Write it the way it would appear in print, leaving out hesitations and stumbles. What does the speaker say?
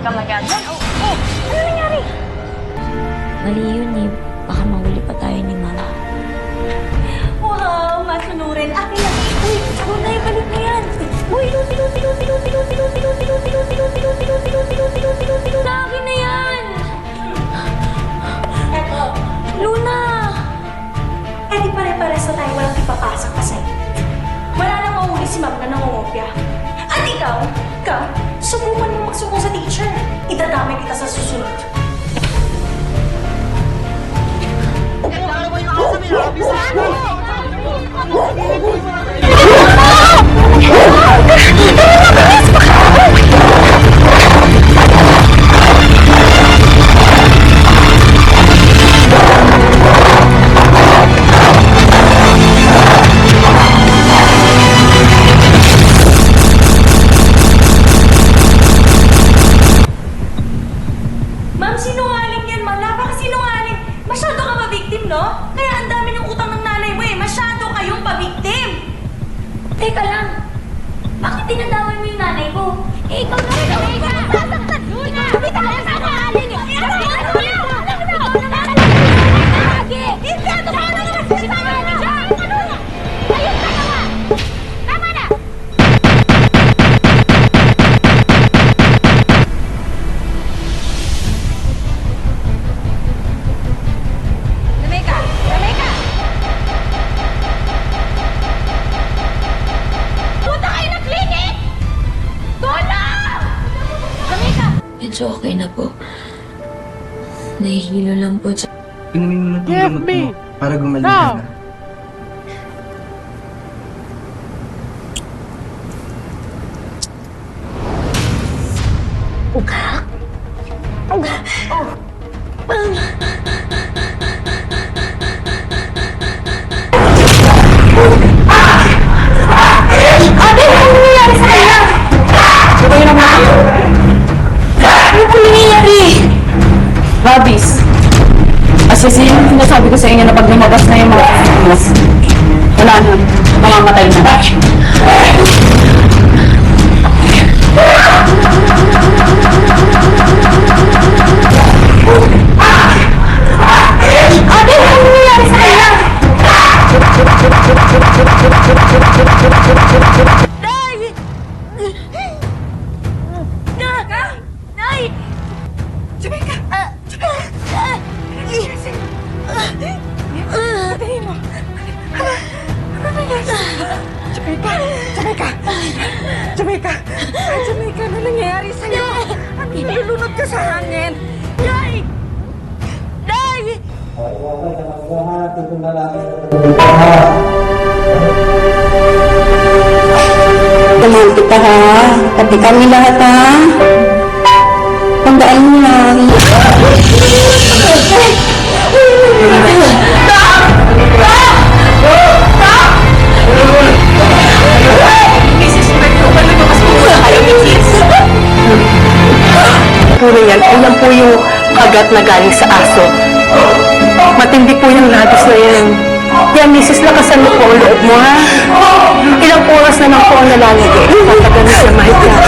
ka maganda. Oh, ano nangyari? Mali yun eh. Baka mahuli pa tayo ni Mama. Wow, masunurin. Akin na. Uy, Lunay, balik na yan. Uy, Lucy, Lucy, Lucy, Lucy, Lucy, Lucy, Lucy, Lucy, Lucy, Lucy, Lucy, Lucy, Lucy, Lucy, Lucy, Lucy. Sa akin na yan! Eto. Luna! Eh di pare-pares na tayo walang ipapasok pa sa'yo. Wala nang mahuli si Ma'am na nangungopia. At ikaw, subukan mo magsumbong sa teacher. Idadamay kita sa susunod. Ma'am, sinungaling yan, ma'am. Napakasinungaling. Masyado ka pa-victim, no? Kaya ang dami ng utang ng nanay mo eh. Masyado kayong pa-victim. Teka lang! Bakit dinadamay mo yung nanay ko? Eh, ikaw na rin ako! Sasaktan! Luna! Hindi tayo sinungaling! Hindi ako sinungaling siya! Ayun ka naman! Tama na! Jamaica! Jamaica! Punta kayo ng clinic! Tulong! Jamaica! Medyo okay na po. Nahihilo lang po. Inumin mo na itong gamot mo para gumaling ka na. Rabis. Kasi yung sinasabi ko sa inyo na pag lumabas na yung mga mas, wala na, mamamatay na. Ate, ano nangyayari sa kanya? Nay! Nay! Jamaica! Patayin mo! Ano nangyayari? Jamaica! Ano nangyayari sa'yo? Ano nilulunod ka sa hangin? Nay! Nay! Tumahan kita ha. Pati kami lahat ha. Tandaan mo lang. Puro yan. Ayan po yung kagat na galing sa aso. Matindi po yung labis na yan. Yan, misis, lakasan mo po ang loob mo, ha? Ilang oras na lang po ang nalalagay. Tatagal na siya mahigla.